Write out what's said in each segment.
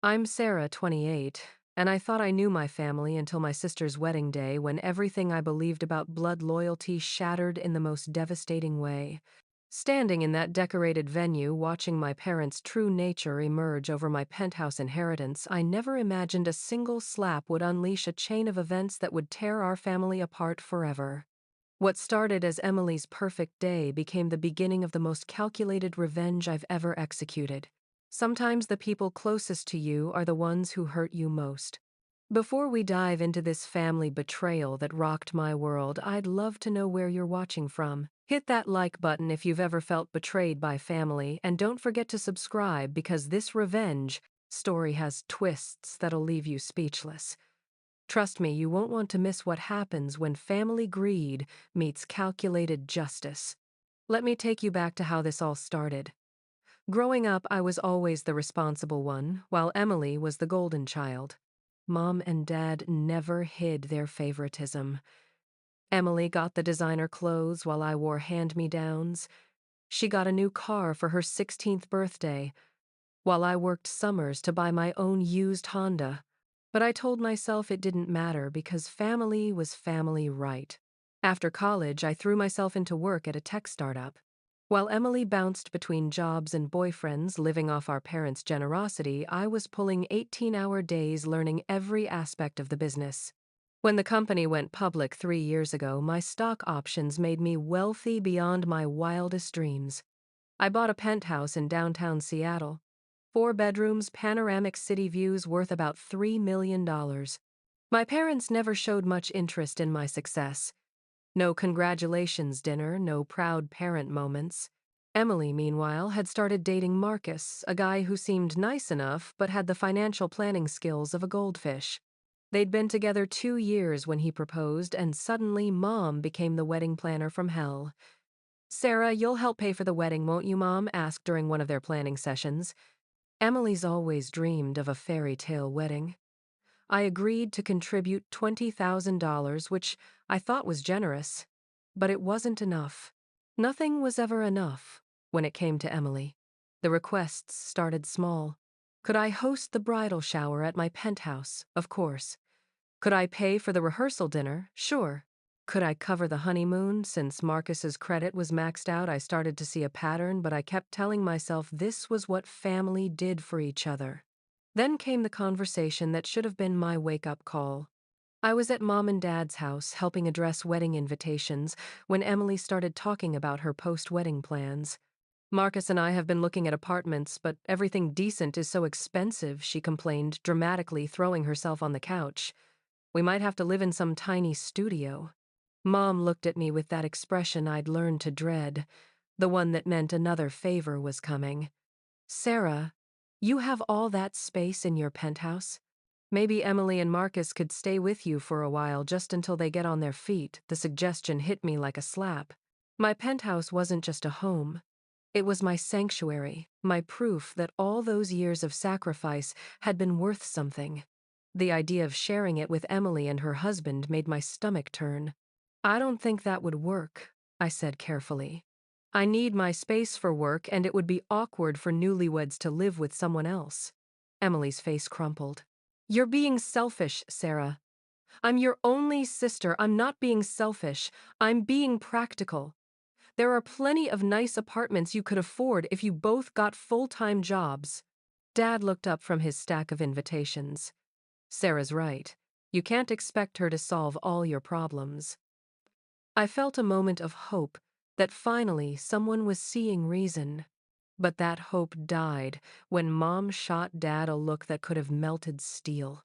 I'm Sarah, 28, and I thought I knew my family until my sister's wedding day when everything I believed about blood loyalty shattered in the most devastating way. Standing in that decorated venue, watching my parents' true nature emerge over my penthouse inheritance, I never imagined a single slap would unleash a chain of events that would tear our family apart forever. What started as Emily's perfect day became the beginning of the most calculated revenge I've ever executed. Sometimes the people closest to you are the ones who hurt you most. Before we dive into this family betrayal that rocked my world, I'd love to know where you're watching from. Hit that like button if you've ever felt betrayed by family, and don't forget to subscribe because this revenge story has twists that'll leave you speechless. Trust me, you won't want to miss what happens when family greed meets calculated justice. Let me take you back to how this all started. Growing up, I was always the responsible one, while Emily was the golden child. Mom and Dad never hid their favoritism. Emily got the designer clothes while I wore hand-me-downs. She got a new car for her 16th birthday, while I worked summers to buy my own used Honda. But I told myself it didn't matter because family was family right. After college, I threw myself into work at a tech startup. While Emily bounced between jobs and boyfriends living off our parents' generosity, I was pulling 18-hour days learning every aspect of the business. When the company went public 3 years ago, my stock options made me wealthy beyond my wildest dreams. I bought a penthouse in downtown Seattle. 4 bedrooms, panoramic city views worth about $3 million. My parents never showed much interest in my success. No congratulations dinner, no proud parent moments. Emily, meanwhile, had started dating Marcus, a guy who seemed nice enough but had the financial planning skills of a goldfish. They'd been together 2 years when he proposed, and suddenly Mom became the wedding planner from hell. "Sarah, you'll help pay for the wedding, won't you, Mom?" asked during one of their planning sessions. Emily's always dreamed of a fairy tale wedding. I agreed to contribute $20,000, which I thought was generous. But it wasn't enough. Nothing was ever enough when it came to Emily. The requests started small. Could I host the bridal shower at my penthouse? Of course. Could I pay for the rehearsal dinner? Sure. Could I cover the honeymoon? Since Marcus's credit was maxed out, I started to see a pattern, but I kept telling myself this was what family did for each other. Then came the conversation that should have been my wake-up call. I was at Mom and Dad's house helping address wedding invitations when Emily started talking about her post-wedding plans. "Marcus and I have been looking at apartments, but everything decent is so expensive," she complained, dramatically throwing herself on the couch. "We might have to live in some tiny studio." Mom looked at me with that expression I'd learned to dread, the one that meant another favor was coming. "Sarah, you have all that space in your penthouse? Maybe Emily and Marcus could stay with you for a while just until they get on their feet." The suggestion hit me like a slap. My penthouse wasn't just a home. It was my sanctuary, my proof that all those years of sacrifice had been worth something. The idea of sharing it with Emily and her husband made my stomach turn. "I don't think that would work," I said carefully. "I need my space for work, and it would be awkward for newlyweds to live with someone else." Emily's face crumpled. "You're being selfish, Sarah. I'm your only sister. I'm not being selfish. I'm being practical. There are plenty of nice apartments you could afford if you both got full-time jobs." Dad looked up from his stack of invitations. "Sarah's right. You can't expect her to solve all your problems." I felt a moment of hope that finally someone was seeing reason. But that hope died when Mom shot Dad a look that could have melted steel.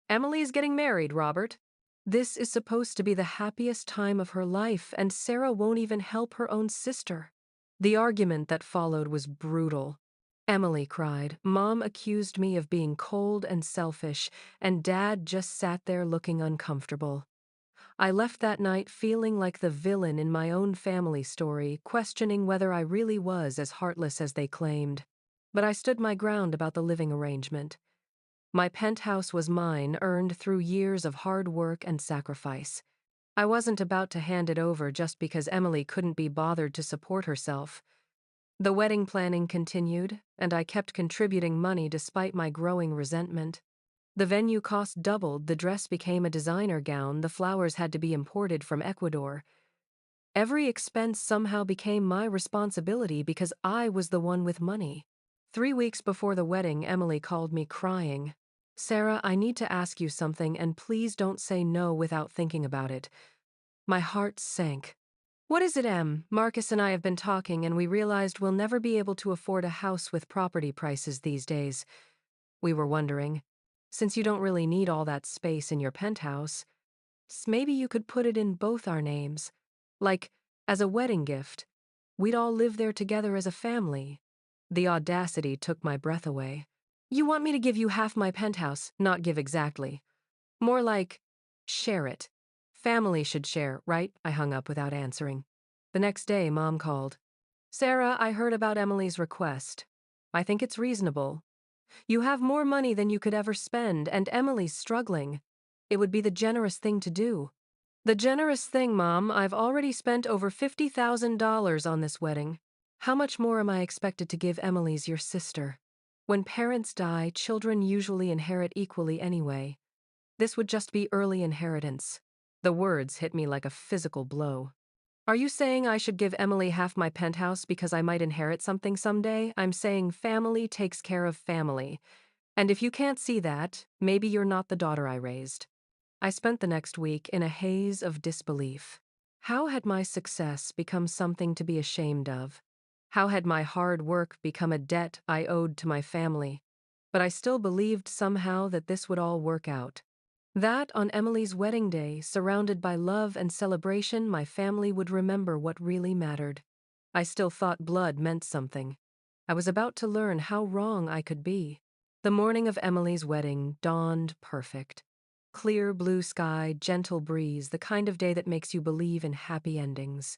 "Emily's getting married, Robert. This is supposed to be the happiest time of her life, and Sarah won't even help her own sister." The argument that followed was brutal. Emily cried, Mom accused me of being cold and selfish, and Dad just sat there looking uncomfortable. I left that night feeling like the villain in my own family story, questioning whether I really was as heartless as they claimed. But I stood my ground about the living arrangement. My penthouse was mine, earned through years of hard work and sacrifice. I wasn't about to hand it over just because Emily couldn't be bothered to support herself. The wedding planning continued, and I kept contributing money despite my growing resentment. The venue cost doubled, the dress became a designer gown, the flowers had to be imported from Ecuador. Every expense somehow became my responsibility because I was the one with money. 3 weeks before the wedding, Emily called me crying. "Sarah, I need to ask you something, and please don't say no without thinking about it." My heart sank. "What is it, Em? Marcus and I have been talking, and we realized we'll never be able to afford a house with property prices these days. We were wondering, since you don't really need all that space in your penthouse, maybe you could put it in both our names. Like, as a wedding gift. We'd all live there together as a family." The audacity took my breath away. "You want me to give you half my penthouse?" "Not give exactly. More like, share it. Family should share, right?" I hung up without answering. The next day, Mom called. "Sarah, I heard about Emily's request. I think it's reasonable. You have more money than you could ever spend, and Emily's struggling. It would be the generous thing to do." "The generous thing, Mom? I've already spent over $50,000 on this wedding. How much more am I expected to give Emily's your sister? When parents die, children usually inherit equally anyway. This would just be early inheritance." The words hit me like a physical blow. "Are you saying I should give Emily half my penthouse because I might inherit something someday? I'm saying family takes care of family. And if you can't see that, maybe you're not the daughter I raised." I spent the next week in a haze of disbelief. How had my success become something to be ashamed of? How had my hard work become a debt I owed to my family? But I still believed somehow that this would all work out. That on Emily's wedding day, surrounded by love and celebration, my family would remember what really mattered. I still thought blood meant something. I was about to learn how wrong I could be. The morning of Emily's wedding dawned perfect. Clear blue sky, gentle breeze, the kind of day that makes you believe in happy endings.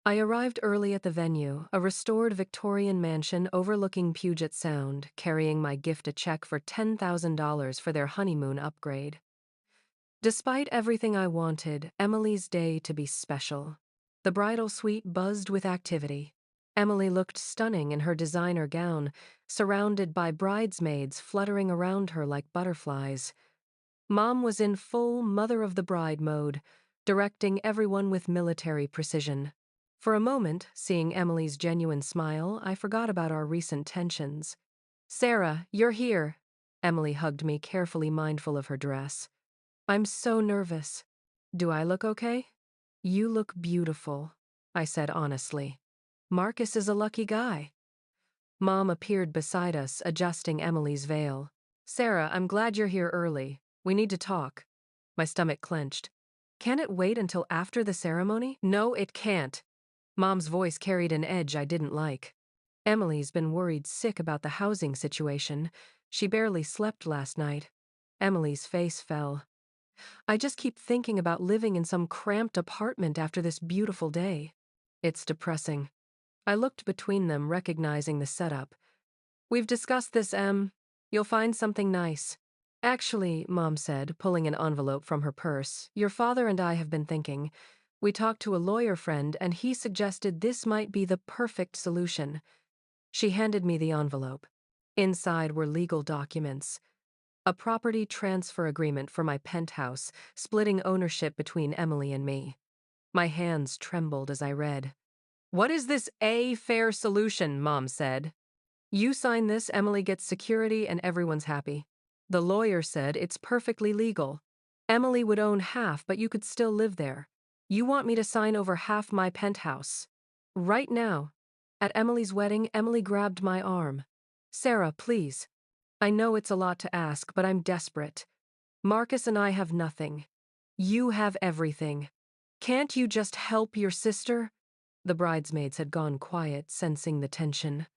I arrived early at the venue, a restored Victorian mansion overlooking Puget Sound, carrying my gift, a check for $10,000 for their honeymoon upgrade. Despite everything I wanted, Emily's day to be special. The bridal suite buzzed with activity. Emily looked stunning in her designer gown, surrounded by bridesmaids fluttering around her like butterflies. Mom was in full mother of the bride mode, directing everyone with military precision. For a moment, seeing Emily's genuine smile, I forgot about our recent tensions. "Sarah, you're here." Emily hugged me, carefully mindful of her dress. "I'm so nervous. Do I look okay?" "You look beautiful," I said honestly. "Marcus is a lucky guy." Mom appeared beside us, adjusting Emily's veil. "Sarah, I'm glad you're here early. We need to talk." My stomach clenched. "Can it wait until after the ceremony?" "No, it can't." Mom's voice carried an edge I didn't like. "Emily's been worried sick about the housing situation. She barely slept last night." Emily's face fell. "I just keep thinking about living in some cramped apartment after this beautiful day. It's depressing." I looked between them, recognizing the setup. "We've discussed this, Em. You'll find something nice." "Actually," Mom said, pulling an envelope from her purse, "your father and I have been thinking. We talked to a lawyer friend, and he suggested this might be the perfect solution." She handed me the envelope. Inside were legal documents. A property transfer agreement for my penthouse, splitting ownership between Emily and me. My hands trembled as I read. "What is this fair solution?" Mom said. "You sign this, Emily gets security, and everyone's happy." The lawyer said it's perfectly legal. Emily would own half, but you could still live there. "You want me to sign over half my penthouse?" Right now. At Emily's wedding, Emily grabbed my arm. "Sarah, please. I know it's a lot to ask, but I'm desperate. Marcus and I have nothing. You have everything. Can't you just help your sister?" The bridesmaids had gone quiet, sensing the tension.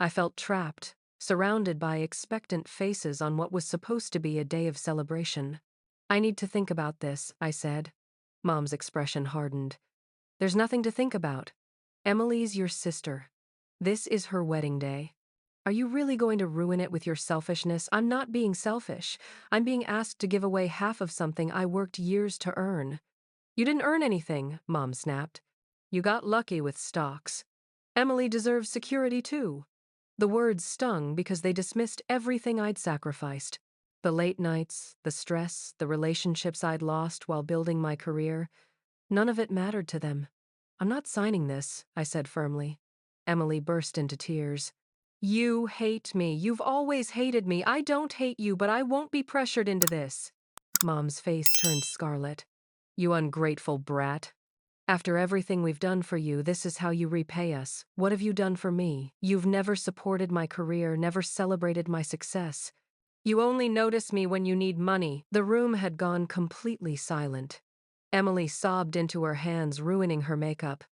I felt trapped, surrounded by expectant faces on what was supposed to be a day of celebration. "I need to think about this," I said. Mom's expression hardened. "There's nothing to think about. Emily's your sister. This is her wedding day. Are you really going to ruin it with your selfishness?" "I'm not being selfish. I'm being asked to give away half of something I worked years to earn." "You didn't earn anything," Mom snapped. "You got lucky with stocks." Emily deserves security too. The words stung because they dismissed everything I'd sacrificed. The late nights, the stress, the relationships I'd lost while building my career. None of it mattered to them. I'm not signing this, I said firmly. Emily burst into tears. You hate me. You've always hated me. I don't hate you, but I won't be pressured into this. Mom's face turned scarlet. You ungrateful brat. After everything we've done for you, this is how you repay us. What have you done for me? You've never supported my career, never celebrated my success. You only notice me when you need money. The room had gone completely silent. Emily sobbed into her hands, ruining her makeup.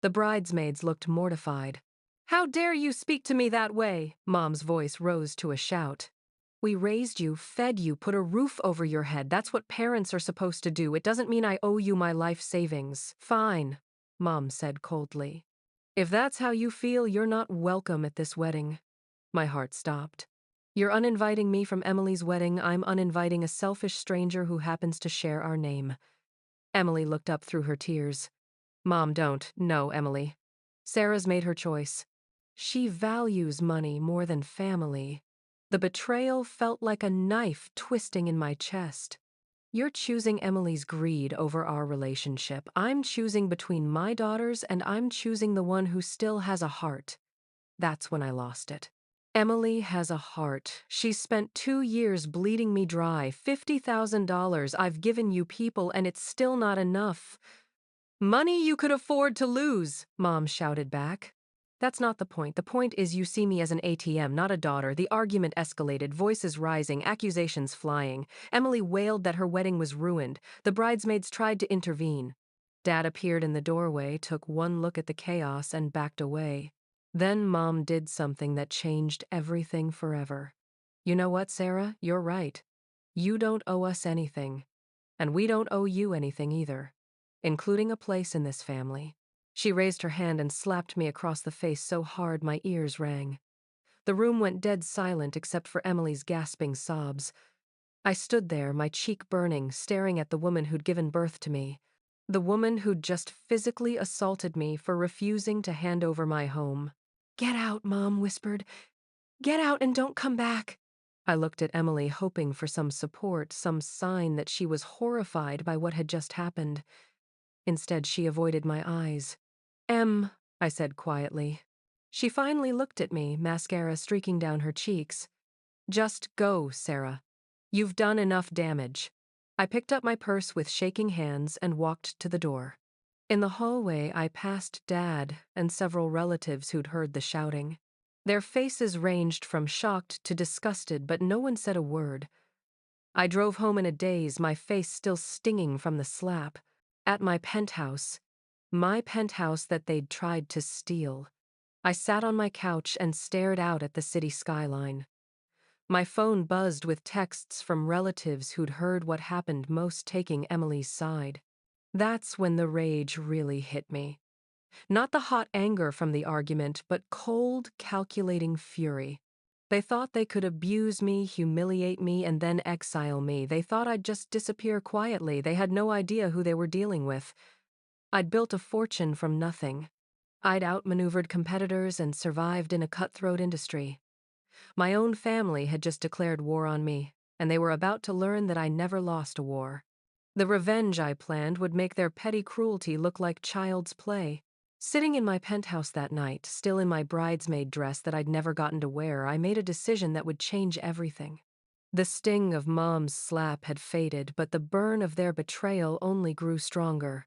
The bridesmaids looked mortified. How dare you speak to me that way? Mom's voice rose to a shout. We raised you, fed you, put a roof over your head. That's what parents are supposed to do. It doesn't mean I owe you my life savings. Fine, Mom said coldly. If that's how you feel, you're not welcome at this wedding. My heart stopped. You're uninviting me from Emily's wedding. I'm uninviting a selfish stranger who happens to share our name. Emily looked up through her tears. Mom, don't. No, Emily. Sarah's made her choice. She values money more than family. The betrayal felt like a knife twisting in my chest. You're choosing Emily's greed over our relationship. I'm choosing between my daughters, and I'm choosing the one who still has a heart. That's when I lost it. Emily has a heart. She's spent 2 years bleeding me dry. $50,000 I've given you people, and it's still not enough. Money you could afford to lose, Mom shouted back. That's not the point. The point is you see me as an ATM, not a daughter. The argument escalated, voices rising, accusations flying. Emily wailed that her wedding was ruined. The bridesmaids tried to intervene. Dad appeared in the doorway, took one look at the chaos, and backed away. Then Mom did something that changed everything forever. You know what, Sarah? You're right. You don't owe us anything. And we don't owe you anything either, including a place in this family. She raised her hand and slapped me across the face so hard my ears rang. The room went dead silent except for Emily's gasping sobs. I stood there, my cheek burning, staring at the woman who'd given birth to me. The woman who'd just physically assaulted me for refusing to hand over my home. Get out, Mom whispered. Get out and don't come back. I looked at Emily, hoping for some support, some sign that she was horrified by what had just happened. Instead, she avoided my eyes. I said quietly. She finally looked at me, mascara streaking down her cheeks. Just go, Sarah. You've done enough damage. I picked up my purse with shaking hands and walked to the door. In the hallway, I passed Dad and several relatives who'd heard the shouting. Their faces ranged from shocked to disgusted, but no one said a word. I drove home in a daze, my face still stinging from the slap. At my penthouse that they'd tried to steal. I sat on my couch and stared out at the city skyline. My phone buzzed with texts from relatives who'd heard what happened, most taking Emily's side. That's when the rage really hit me. Not the hot anger from the argument, but cold, calculating fury. They thought they could abuse me, humiliate me, and then exile me. They thought I'd just disappear quietly. They had no idea who they were dealing with. I'd built a fortune from nothing. I'd outmaneuvered competitors and survived in a cutthroat industry. My own family had just declared war on me, and they were about to learn that I never lost a war. The revenge I planned would make their petty cruelty look like child's play. Sitting in my penthouse that night, still in my bridesmaid dress that I'd never gotten to wear, I made a decision that would change everything. The sting of Mom's slap had faded, but the burn of their betrayal only grew stronger.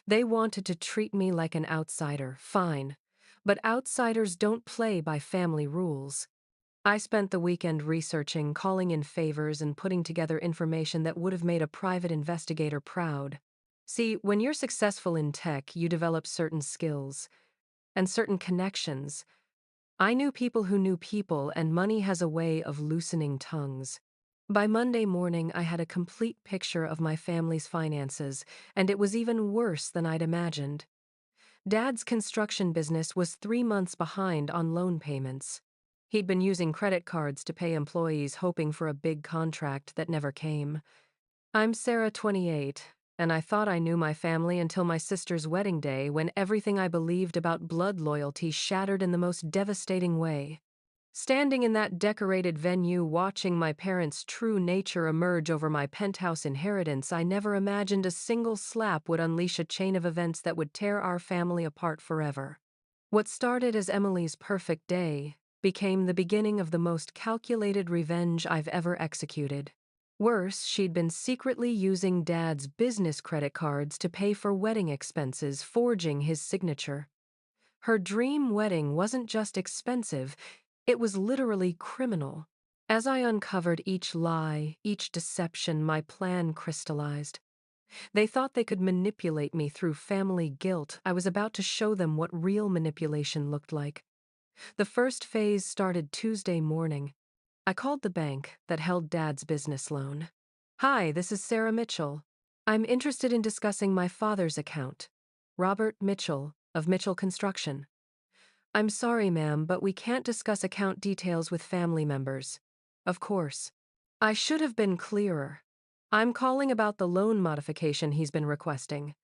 They wanted to treat me like an outsider, fine, but outsiders don't play by family rules. I spent the weekend researching, calling in favors, and putting together information that would have made a private investigator proud. See, when you're successful in tech, you develop certain skills and certain connections. I knew people who knew people, and money has a way of loosening tongues. By Monday morning, I had a complete picture of my family's finances, and it was even worse than I'd imagined. Dad's construction business was 3 months behind on loan payments. He'd been using credit cards to pay employees, hoping for a big contract that never came. I'm Sarah, 28. and I thought I knew my family until my sister's wedding day when everything I believed about blood loyalty shattered in the most devastating way. Standing in that decorated venue, watching my parents' true nature emerge over my penthouse inheritance, I never imagined a single slap would unleash a chain of events that would tear our family apart forever. What started as Emily's perfect day became the beginning of the most calculated revenge I've ever executed. Worse, she'd been secretly using Dad's business credit cards to pay for wedding expenses, forging his signature. Her dream wedding wasn't just expensive, it was literally criminal. As I uncovered each lie, each deception, my plan crystallized. They thought they could manipulate me through family guilt. I was about to show them what real manipulation looked like. The first phase started Tuesday morning. I called the bank that held Dad's business loan. "Hi, this is Sarah Mitchell. I'm interested in discussing my father's account. Robert Mitchell of Mitchell Construction." "I'm sorry, ma'am, but we can't discuss account details with family members." Of course. I should have been clearer. "I'm calling about the loan modification he's been requesting.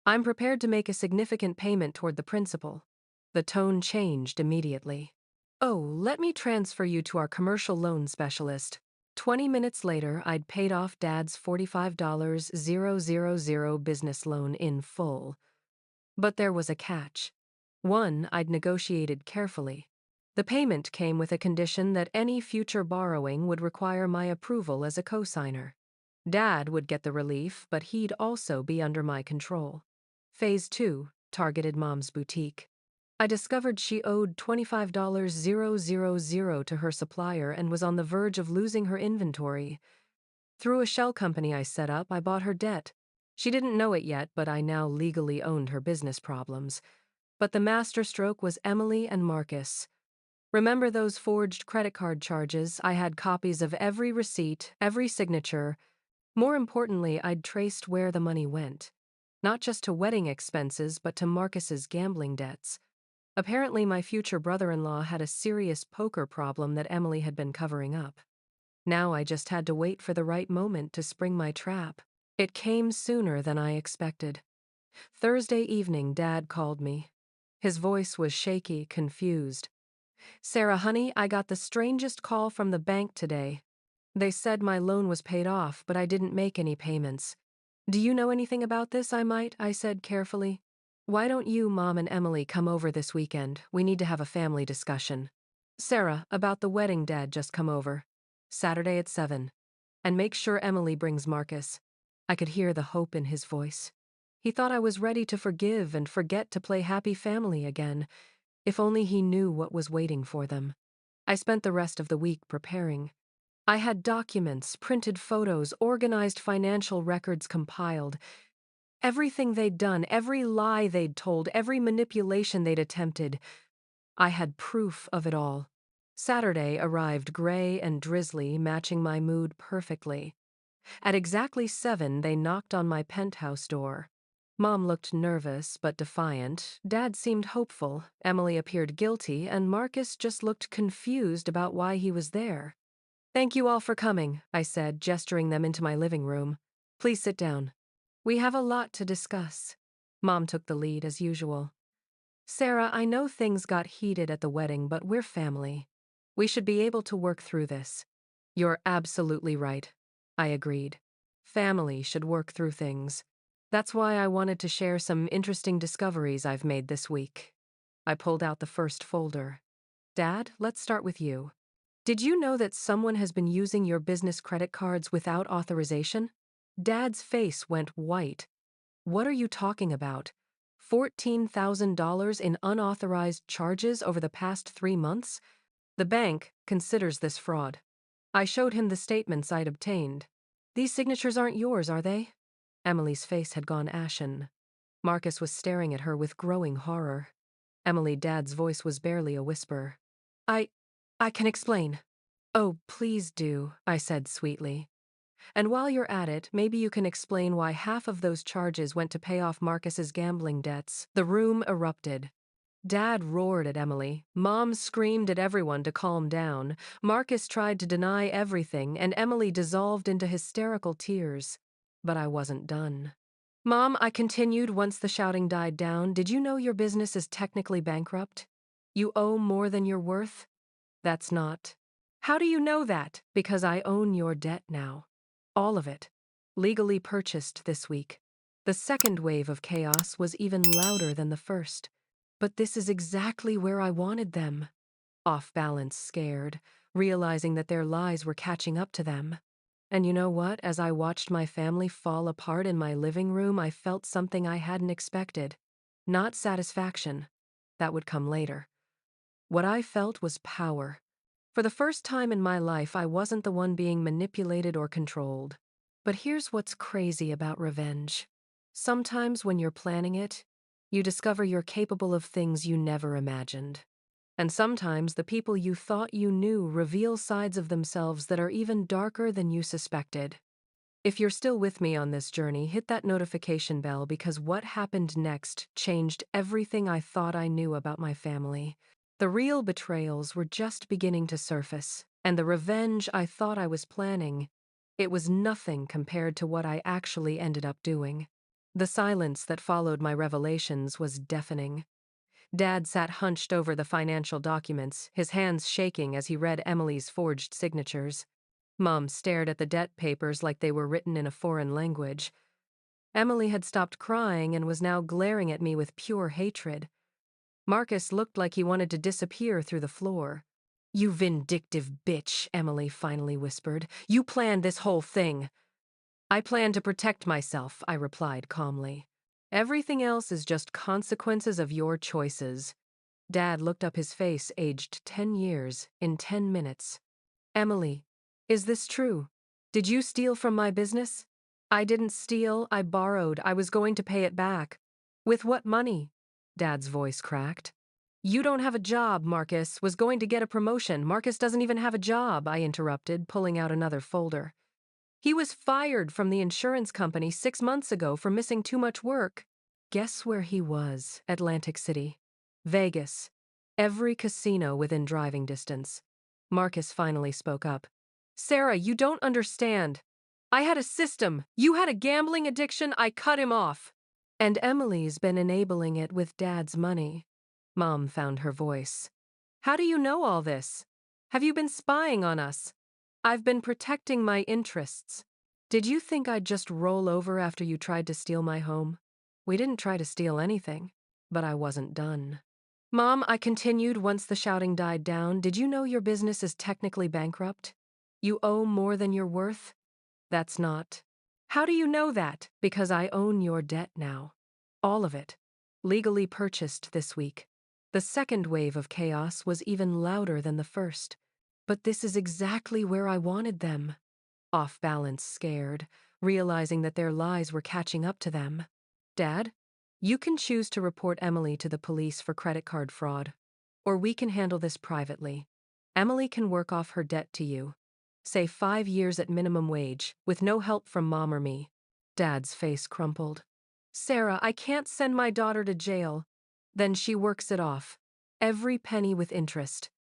I'm prepared to make a significant payment toward the principal." The tone changed immediately. "Oh, let me transfer you to our commercial loan specialist." 20 minutes later, I'd paid off Dad's $45,000 business loan in full. But there was a catch. One I'd negotiated carefully. The payment came with a condition that any future borrowing would require my approval as a cosigner. Dad would get the relief, but he'd also be under my control. Phase 2 targeted Mom's boutique. I discovered she owed $25,000 to her supplier and was on the verge of losing her inventory. Through a shell company I set up, I bought her debt. She didn't know it yet, but I now legally owned her business problems. But the masterstroke was Emily and Marcus. Remember those forged credit card charges? I had copies of every receipt, every signature. More importantly, I'd traced where the money went. Not just to wedding expenses, but to Marcus's gambling debts. Apparently, my future brother-in-law had a serious poker problem that Emily had been covering up. Now I just had to wait for the right moment to spring my trap. It came sooner than I expected. Thursday evening, Dad called me. His voice was shaky, confused. "Sarah, honey, I got the strangest call from the bank today. They said my loan was paid off, but I didn't make any payments. Do you know anything about this, I said carefully. Why don't you, Mom, and Emily come over this weekend? We need to have a family discussion." "Sarah, about the wedding, Dad just come over. Saturday at 7. And make sure Emily brings Marcus." I could hear the hope in his voice. He thought I was ready to forgive and forget to play happy family again. If only he knew what was waiting for them. I spent the rest of the week preparing. I had documents, printed photos, organized financial records compiled. Everything they'd done, every lie they'd told, every manipulation they'd attempted. I had proof of it all. Saturday arrived gray and drizzly, matching my mood perfectly. At exactly 7, they knocked on my penthouse door. Mom looked nervous but defiant. Dad seemed hopeful. Emily appeared guilty, and Marcus just looked confused about why he was there. "Thank you all for coming," I said, gesturing them into my living room. "Please sit down. We have a lot to discuss." Mom took the lead as usual. "Sarah, I know things got heated at the wedding, but we're family. We should be able to work through this." "You're absolutely right," I agreed. "Family should work through things. That's why I wanted to share some interesting discoveries I've made this week." I pulled out the first folder. "Dad, let's start with you. Did you know that someone has been using your business credit cards without authorization?" Dad's face went white. "What are you talking about? $14,000 in unauthorized charges over the past 3 months? The bank considers this fraud." I showed him the statements I'd obtained. "These signatures aren't yours, are they?" Emily's face had gone ashen. Marcus was staring at her with growing horror. Dad's voice was barely a whisper. I can explain." "Oh, please do," I said sweetly. "And while you're at it, maybe you can explain why half of those charges went to pay off Marcus's gambling debts." The room erupted. Dad roared at Emily. Mom screamed at everyone to calm down. Marcus tried to deny everything, and Emily dissolved into hysterical tears. But I wasn't done. Mom, I continued once the shouting died down. Did you know your business is technically bankrupt? You owe more than you're worth? That's not. How do you know that? Because I own your debt now. All of it. Legally purchased this week. The second wave of chaos was even louder than the first. But this is exactly where I wanted them. Off balance, scared, realizing that their lies were catching up to them. And you know what? As I watched my family fall apart in my living room, I felt something I hadn't expected. Not satisfaction. That would come later. What I felt was power. For the first time in my life, I wasn't the one being manipulated or controlled. But here's what's crazy about revenge. Sometimes when you're planning it, you discover you're capable of things you never imagined. And sometimes the people you thought you knew reveal sides of themselves that are even darker than you suspected. If you're still with me on this journey, hit that notification bell because what happened next changed everything I thought I knew about my family. The real betrayals were just beginning to surface, and the revenge I thought I was planning, it was nothing compared to what I actually ended up doing. The silence that followed my revelations was deafening. Dad sat hunched over the financial documents, his hands shaking as he read Emily's forged signatures. Mom stared at the debt papers like they were written in a foreign language. Emily had stopped crying and was now glaring at me with pure hatred. Marcus looked like he wanted to disappear through the floor. "You vindictive bitch," Emily finally whispered. "You planned this whole thing." "I plan to protect myself," I replied calmly. "Everything else is just consequences of your choices." Dad looked up, his face aged 10 years in 10 minutes. "Emily, is this true? Did you steal from my business?" "I didn't steal, I borrowed. I was going to pay it back." "With what money?" Dad's voice cracked. "You don't have a job, Marcus. Was going to get a promotion. Marcus doesn't even have a job," I interrupted, pulling out another folder. "He was fired from the insurance company 6 months ago for missing too much work." Guess where he was? Atlantic City. Vegas. Every casino within driving distance. Marcus finally spoke up. "Sarah, you don't understand. I had a system. You had a gambling addiction. I cut him off." "And Emily's been enabling it with Dad's money." Mom found her voice. "How do you know all this? Have you been spying on us?" "I've been protecting my interests." "Did you think I'd just roll over after you tried to steal my home?" "We didn't try to steal anything, but I wasn't done." "Mom," I continued once the shouting died down, "did you know your business is technically bankrupt? You owe more than you're worth? That's not. How do you know that? Because I own your debt now. All of it. Legally purchased this week. The second wave of chaos was even louder than the first. But this is exactly where I wanted them. Off balance, scared, realizing that their lies were catching up to them. "Dad, you can choose to report Emily to the police for credit card fraud. Or we can handle this privately. Emily can work off her debt to you. Say 5 years at minimum wage, with no help from Mom or me." Dad's face crumpled. "Sarah, I can't send my daughter to jail." "Then she works it off. Every penny with interest."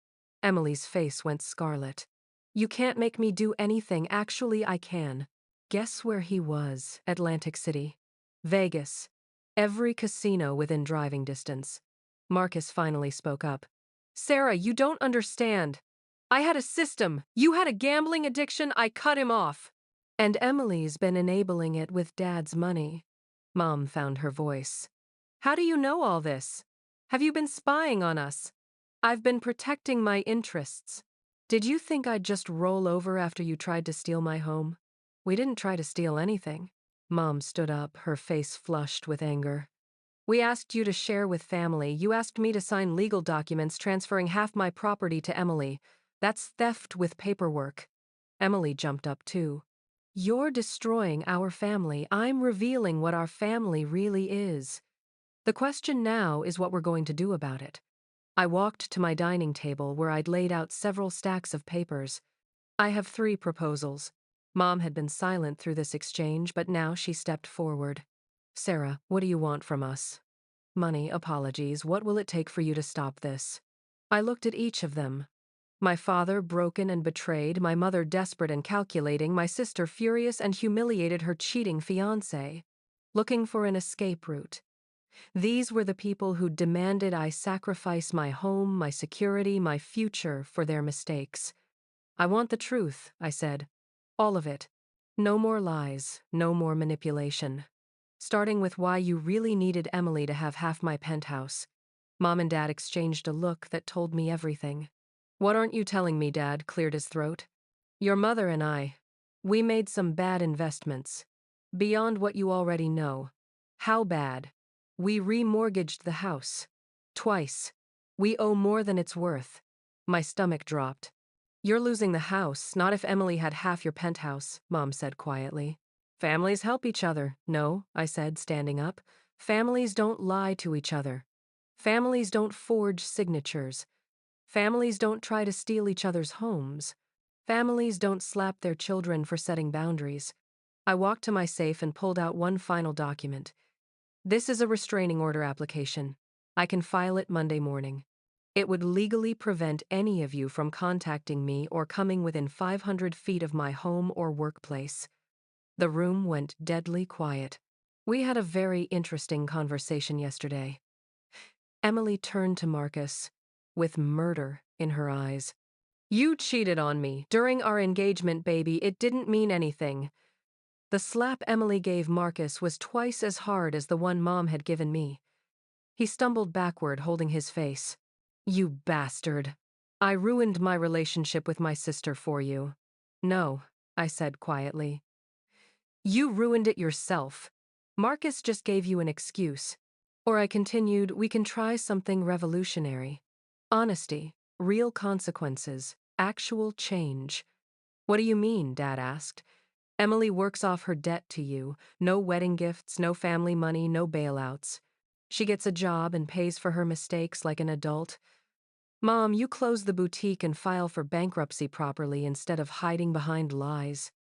Emily's face went scarlet. "You can't make me do anything. Actually, I can." Guess where he was? Atlantic City. Vegas. Every casino within driving distance. Marcus finally spoke up. "Sarah, you don't understand. I had a system. You had a gambling addiction. I cut him off." "And Emily's been enabling it with Dad's money." Mom found her voice. "How do you know all this? Have you been spying on us?" "I've been protecting my interests." "Did you think I'd just roll over after you tried to steal my home?" "We didn't try to steal anything." Mom stood up, her face flushed with anger. "We asked you to share with family. You asked me to sign legal documents transferring half my property to Emily. That's theft with paperwork." Emily jumped up too. "You're destroying our family. I'm revealing what our family really is. The question now is what we're going to do about it." I walked to my dining table where I'd laid out several stacks of papers. "I have 3 proposals." Mom had been silent through this exchange, but now she stepped forward. "Sarah, what do you want from us?" "Money, apologies. What will it take for you to stop this?" I looked at each of them. My father broken and betrayed, my mother desperate and calculating, my sister furious and humiliated her cheating fiancé. looking for an escape route. These were the people who demanded I sacrifice my home, my security, my future for their mistakes. I want the truth, I said. All of it. No more lies, no more manipulation. Starting with why you really needed Emily to have half my penthouse. Mom and Dad exchanged a look that told me everything. What aren't you telling me, Dad? Cleared his throat. Your mother and I, we made some bad investments. Beyond what you already know. How bad? We remortgaged the house. Twice. We owe more than it's worth. My stomach dropped. You're losing the house, not if Emily had half your penthouse, Mom said quietly. Families help each other. No, I said, standing up. Families don't lie to each other. Families don't forge signatures. Families don't try to steal each other's homes. Families don't slap their children for setting boundaries. I walked to my safe and pulled out one final document. This is a restraining order application. I can file it Monday morning. It would legally prevent any of you from contacting me or coming within 500 feet of my home or workplace. The room went deadly quiet. We had a very interesting conversation yesterday. Emily turned to Marcus, with murder in her eyes. You cheated on me. During our engagement, baby, it didn't mean anything. The slap Emily gave Marcus was twice as hard as the one Mom had given me. He stumbled backward, holding his face. You bastard. I ruined my relationship with my sister for you. No, I said quietly. You ruined it yourself. Marcus just gave you an excuse. Or I continued, we can try something revolutionary. Honesty, real consequences, actual change. What do you mean? Dad asked. Emily works off her debt to you. No wedding gifts, no family money, no bailouts. She gets a job and pays for her mistakes like an adult. Mom, you close the boutique and file for bankruptcy properly instead of hiding behind lies.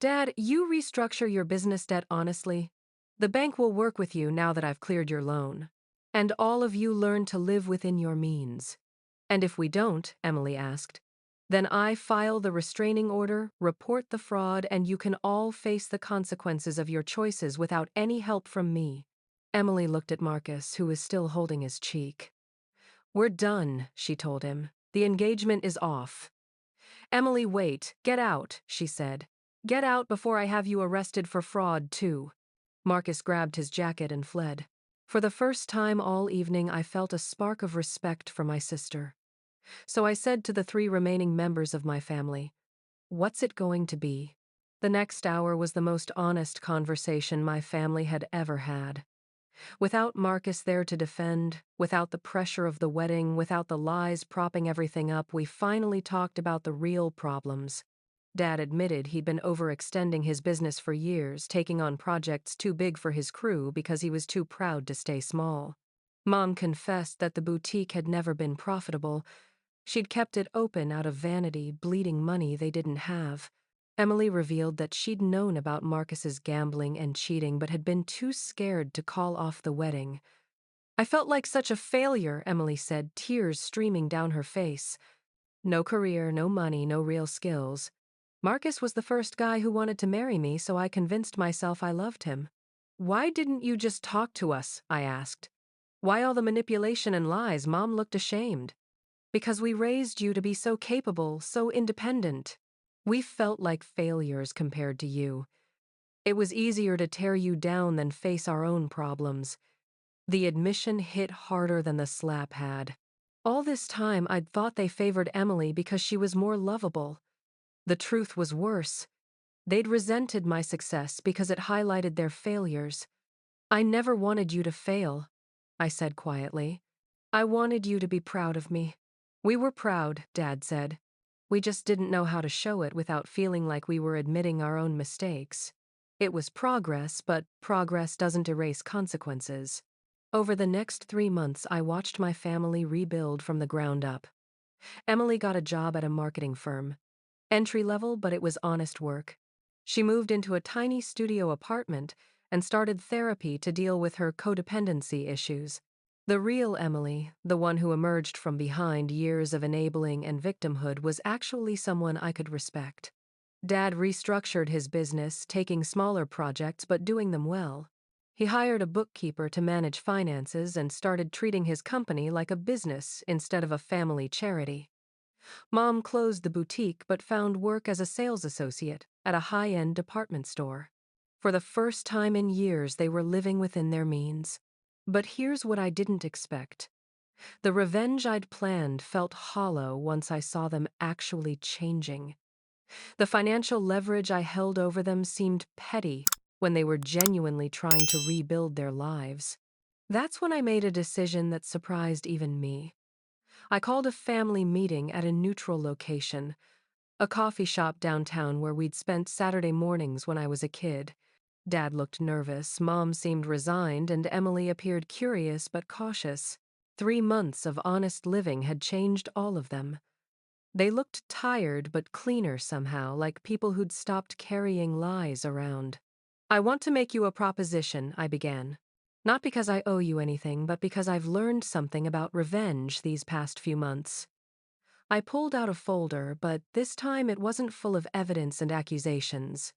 Dad, you restructure your business debt honestly. The bank will work with you now that I've cleared your loan. And all of you learn to live within your means. And if we don't, Emily asked, then I file the restraining order, report the fraud, and you can all face the consequences of your choices without any help from me. Emily looked at Marcus, who was still holding his cheek. We're done, she told him. The engagement is off. Emily, wait. Get out, she said. Get out before I have you arrested for fraud, too. Marcus grabbed his jacket and fled. For the first time all evening, I felt a spark of respect for my sister. So I said to the 3 remaining members of my family, what's it going to be? The next hour was the most honest conversation my family had ever had. Without Marcus there to defend, without the pressure of the wedding, without the lies propping everything up, we finally talked about the real problems. Dad admitted he'd been overextending his business for years, taking on projects too big for his crew because he was too proud to stay small. Mom confessed that the boutique had never been profitable. She'd kept it open out of vanity, bleeding money they didn't have. Emily revealed that she'd known about Marcus's gambling and cheating but had been too scared to call off the wedding. I felt like such a failure, Emily said, tears streaming down her face. No career, no money, no real skills. Marcus was the first guy who wanted to marry me, so I convinced myself I loved him. Why didn't you just talk to us? I asked. Why all the manipulation and lies? Mom looked ashamed. Because we raised you to be so capable, so independent. We felt like failures compared to you. It was easier to tear you down than face our own problems. The admission hit harder than the slap had. All this time, I'd thought they favored Emily because she was more lovable. The truth was worse. They'd resented my success because it highlighted their failures. I never wanted you to fail, I said quietly. I wanted you to be proud of me. We were proud, Dad said. We just didn't know how to show it without feeling like we were admitting our own mistakes. It was progress, but progress doesn't erase consequences. Over the next 3 months, I watched my family rebuild from the ground up. Emily got a job at a marketing firm. Entry level, but it was honest work. She moved into a tiny studio apartment and started therapy to deal with her codependency issues. The real Emily, the one who emerged from behind years of enabling and victimhood, was actually someone I could respect. Dad restructured his business, taking smaller projects but doing them well. He hired a bookkeeper to manage finances and started treating his company like a business instead of a family charity. Mom closed the boutique but found work as a sales associate at a high-end department store. For the first time in years, they were living within their means. But here's what I didn't expect. The revenge I'd planned felt hollow once I saw them actually changing. The financial leverage I held over them seemed petty when they were genuinely trying to rebuild their lives. That's when I made a decision that surprised even me. I called a family meeting at a neutral location, a coffee shop downtown where we'd spent Saturday mornings when I was a kid. Dad looked nervous, Mom seemed resigned, and Emily appeared curious but cautious. 3 months of honest living had changed all of them. They looked tired but cleaner somehow, like people who'd stopped carrying lies around. "I want to make you a proposition," I began. "Not because I owe you anything, but because I've learned something about revenge these past few months." I pulled out a folder, but this time it wasn't full of evidence and accusations.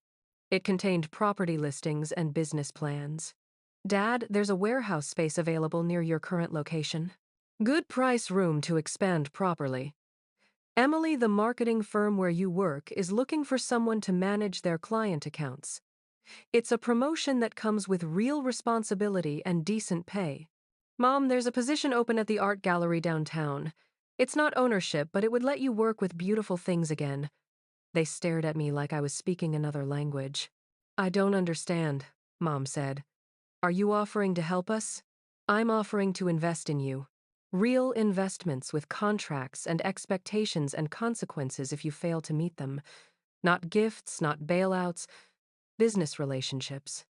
It contained property listings and business plans. "Dad, there's a warehouse space available near your current location. Good price room to expand properly. Emily, the marketing firm where you work, is looking for someone to manage their client accounts. It's a promotion that comes with real responsibility and decent pay. Mom, there's a position open at the art gallery downtown. It's not ownership, but it would let you work with beautiful things again." They stared at me like I was speaking another language. "I don't understand," Mom said. "Are you offering to help us?" "I'm offering to invest in you. Real investments with contracts and expectations and consequences if you fail to meet them. Not gifts, not bailouts, business relationships."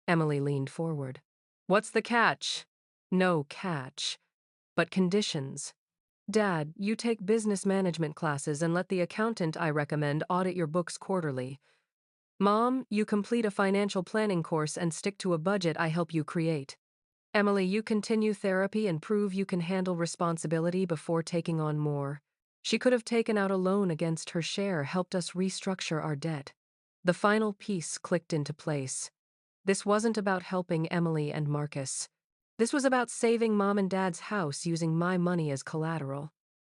Emily leaned forward. "What's the catch?" "No catch, but conditions. Dad, you take business management classes and let the accountant I recommend audit your books quarterly. Mom, you complete a financial planning course and stick to a budget I help you create. Emily, you continue therapy and prove you can handle responsibility before taking on more." She could have taken out a loan against her share, helped us restructure our debt. The final piece clicked into place. This wasn't about helping Emily and Marcus. This was about saving Mom and Dad's house using my money as collateral.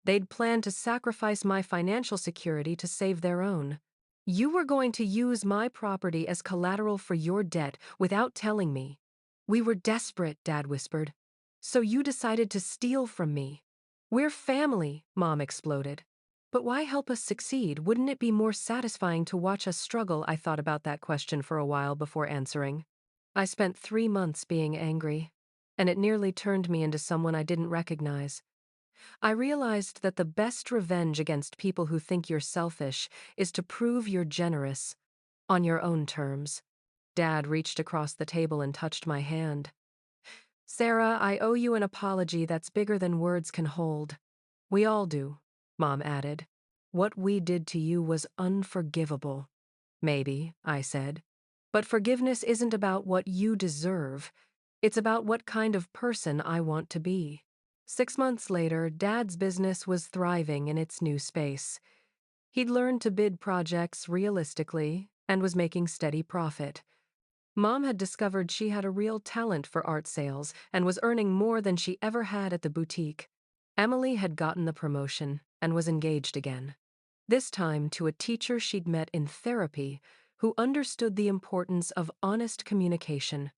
They'd planned to sacrifice my financial security to save their own. "You were going to use my property as collateral for your debt without telling me." "We were desperate," Dad whispered. "So you decided to steal from me." "We're family," Mom exploded. "But why help us succeed? Wouldn't it be more satisfying to watch us struggle?" I thought about that question for a while before answering. I spent 3 months being angry, and it nearly turned me into someone I didn't recognize. I realized that the best revenge against people who think you're selfish is to prove you're generous, on your own terms. Dad reached across the table and touched my hand. "Sarah, I owe you an apology that's bigger than words can hold." "We all do," Mom added. "What we did to you was unforgivable." "Maybe," I said. "But forgiveness isn't about what you deserve. It's about what kind of person I want to be." 6 months later, Dad's business was thriving in its new space. He'd learned to bid projects realistically and was making steady profit. Mom had discovered she had a real talent for art sales and was earning more than she ever had at the boutique. Emily had gotten the promotion and was engaged again. This time to a teacher she'd met in therapy who understood the importance of honest communication.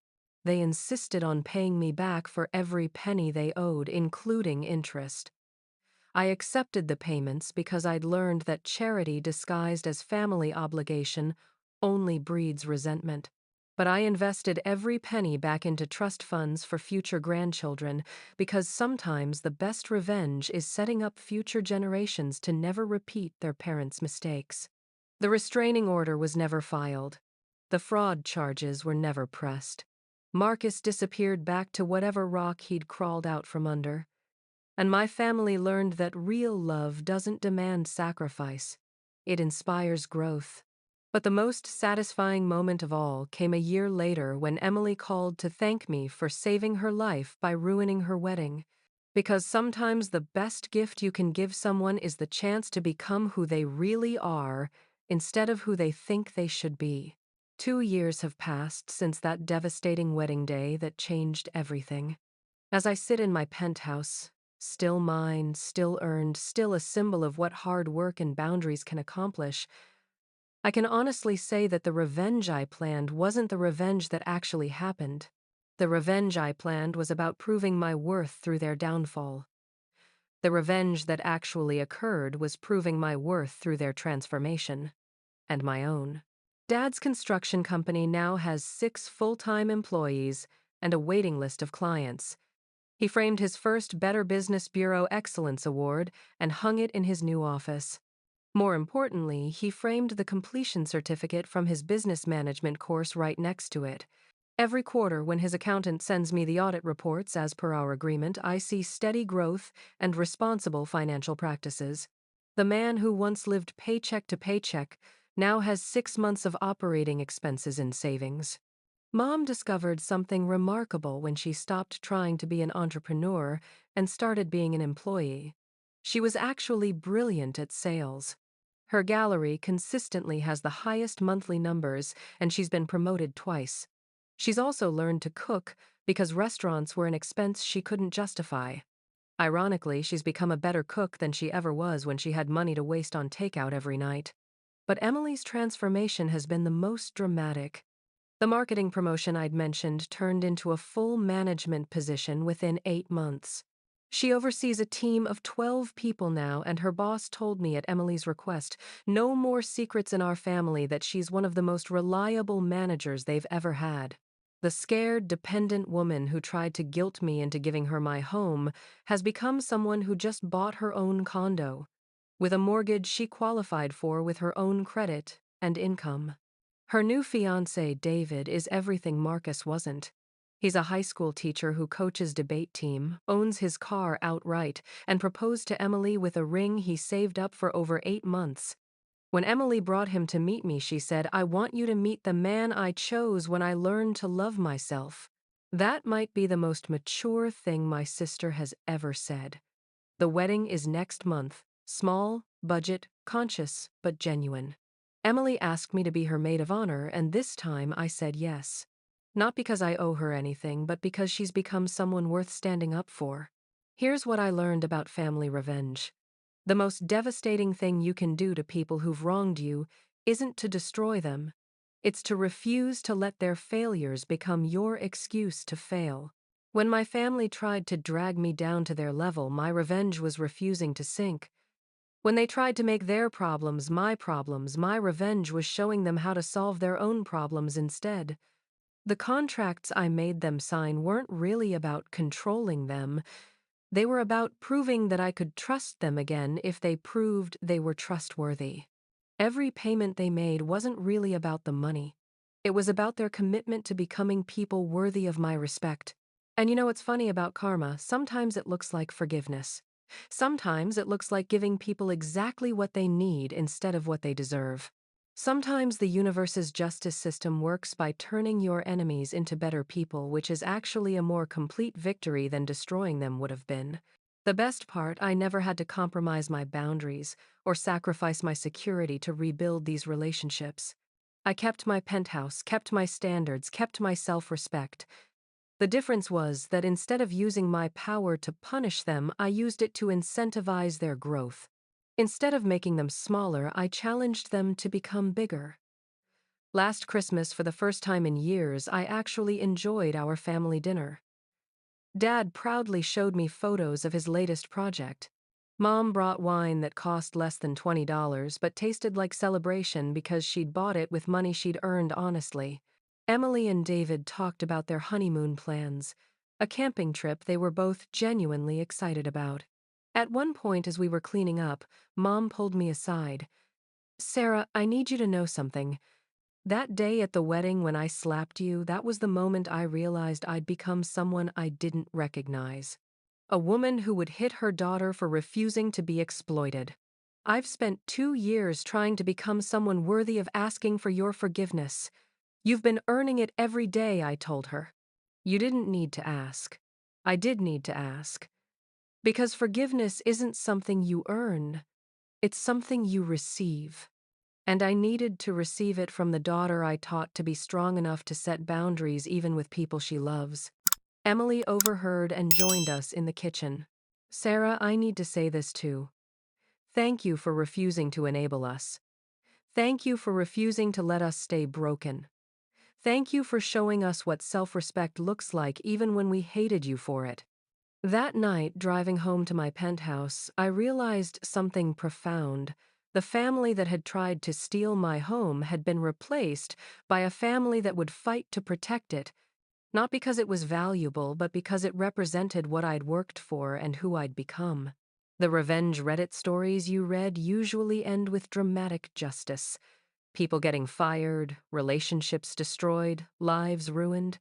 They insisted on paying me back for every penny they owed, including interest. I accepted the payments because I'd learned that charity disguised as family obligation only breeds resentment. But I invested every penny back into trust funds for future grandchildren because sometimes the best revenge is setting up future generations to never repeat their parents' mistakes. The restraining order was never filed. The fraud charges were never pressed. Marcus disappeared back to whatever rock he'd crawled out from under. And my family learned that real love doesn't demand sacrifice. It inspires growth. But the most satisfying moment of all came a year later when Emily called to thank me for saving her life by ruining her wedding. Because sometimes the best gift you can give someone is the chance to become who they really are instead of who they think they should be. 2 years have passed since that devastating wedding day that changed everything. As I sit in my penthouse, still mine, still earned, still a symbol of what hard work and boundaries can accomplish, I can honestly say that the revenge I planned wasn't the revenge that actually happened. The revenge I planned was about proving my worth through their downfall. The revenge that actually occurred was proving my worth through their transformation. And my own. Dad's construction company now has 6 full-time employees and a waiting list of clients. He framed his first Better Business Bureau Excellence Award and hung it in his new office. More importantly, he framed the completion certificate from his business management course right next to it. Every quarter, when his accountant sends me the audit reports as per our agreement, I see steady growth and responsible financial practices. The man who once lived paycheck to paycheck now has 6 months of operating expenses in savings. Mom discovered something remarkable when she stopped trying to be an entrepreneur and started being an employee. She was actually brilliant at sales. Her gallery consistently has the highest monthly numbers, and she's been promoted twice. She's also learned to cook because restaurants were an expense she couldn't justify. Ironically, she's become a better cook than she ever was when she had money to waste on takeout every night. But Emily's transformation has been the most dramatic. The marketing promotion I'd mentioned turned into a full management position within 8 months. She oversees a team of 12 people now, and her boss told me at Emily's request, no more secrets in our family, that she's one of the most reliable managers they've ever had. The scared, dependent woman who tried to guilt me into giving her my home has become someone who just bought her own condo, with a mortgage she qualified for with her own credit and income. Her new fiancé, David, is everything Marcus wasn't. He's a high school teacher who coaches debate team, owns his car outright, and proposed to Emily with a ring he saved up for over 8 months. When Emily brought him to meet me, she said, "I want you to meet the man I chose when I learned to love myself." That might be the most mature thing my sister has ever said. The wedding is next month. Small, budget, conscious, but genuine. Emily asked me to be her maid of honor, and this time I said yes. Not because I owe her anything, but because she's become someone worth standing up for. Here's what I learned about family revenge. The most devastating thing you can do to people who've wronged you isn't to destroy them. It's to refuse to let their failures become your excuse to fail. When my family tried to drag me down to their level, my revenge was refusing to sink. When they tried to make their problems, my revenge was showing them how to solve their own problems instead. The contracts I made them sign weren't really about controlling them. They were about proving that I could trust them again if they proved they were trustworthy. Every payment they made wasn't really about the money. It was about their commitment to becoming people worthy of my respect. And you know what's funny about karma? Sometimes it looks like forgiveness. Sometimes it looks like giving people exactly what they need instead of what they deserve. Sometimes the universe's justice system works by turning your enemies into better people, which is actually a more complete victory than destroying them would have been. The best part, I never had to compromise my boundaries or sacrifice my security to rebuild these relationships. I kept my penthouse, kept my standards, kept my self-respect. The difference was that instead of using my power to punish them, I used it to incentivize their growth. Instead of making them smaller, I challenged them to become bigger. Last Christmas, for the first time in years, I actually enjoyed our family dinner. Dad proudly showed me photos of his latest project. Mom brought wine that cost less than $20 but tasted like celebration because she'd bought it with money she'd earned honestly. Emily and David talked about their honeymoon plans, a camping trip they were both genuinely excited about. At one point as we were cleaning up, Mom pulled me aside. "Sarah, I need you to know something. That day at the wedding when I slapped you, that was the moment I realized I'd become someone I didn't recognize. A woman who would hit her daughter for refusing to be exploited. I've spent 2 years trying to become someone worthy of asking for your forgiveness. You've been earning it every day," I told her. "You didn't need to ask. I did need to ask. Because forgiveness isn't something you earn, it's something you receive." And I needed to receive it from the daughter I taught to be strong enough to set boundaries even with people she loves. Emily overheard and joined us in the kitchen. Sarah, I need to say this too. Thank you for refusing to enable us. Thank you for refusing to let us stay broken. Thank you for showing us what self-respect looks like even when we hated you for it. That night, driving home to my penthouse, I realized something profound. The family that had tried to steal my home had been replaced by a family that would fight to protect it, not because it was valuable, but because it represented what I'd worked for and who I'd become. The revenge Reddit stories you read usually end with dramatic justice. People getting fired, relationships destroyed, lives ruined.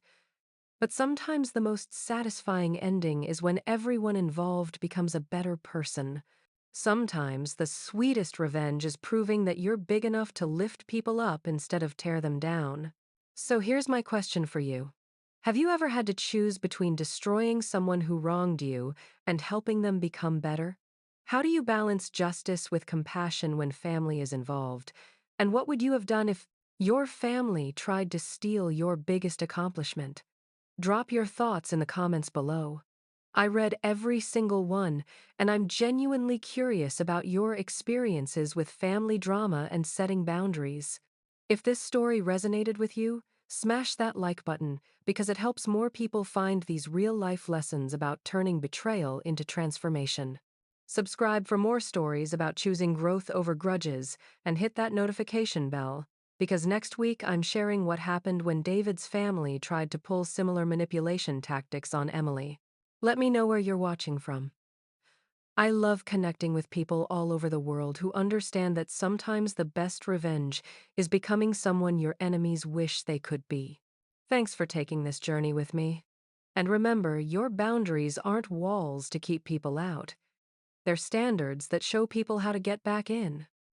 But sometimes the most satisfying ending is when everyone involved becomes a better person. Sometimes the sweetest revenge is proving that you're big enough to lift people up instead of tear them down. So here's my question for you. Have you ever had to choose between destroying someone who wronged you and helping them become better? How do you balance justice with compassion when family is involved? And what would you have done if your family tried to steal your biggest accomplishment? Drop your thoughts in the comments below. I read every single one, and I'm genuinely curious about your experiences with family drama and setting boundaries. If this story resonated with you, smash that like button because it helps more people find these real-life lessons about turning betrayal into transformation. Subscribe for more stories about choosing growth over grudges and hit that notification bell, because next week I'm sharing what happened when David's family tried to pull similar manipulation tactics on Emily. Let me know where you're watching from. I love connecting with people all over the world who understand that sometimes the best revenge is becoming someone your enemies wish they could be. Thanks for taking this journey with me. And remember, your boundaries aren't walls to keep people out. They're standards that show people how to get back in.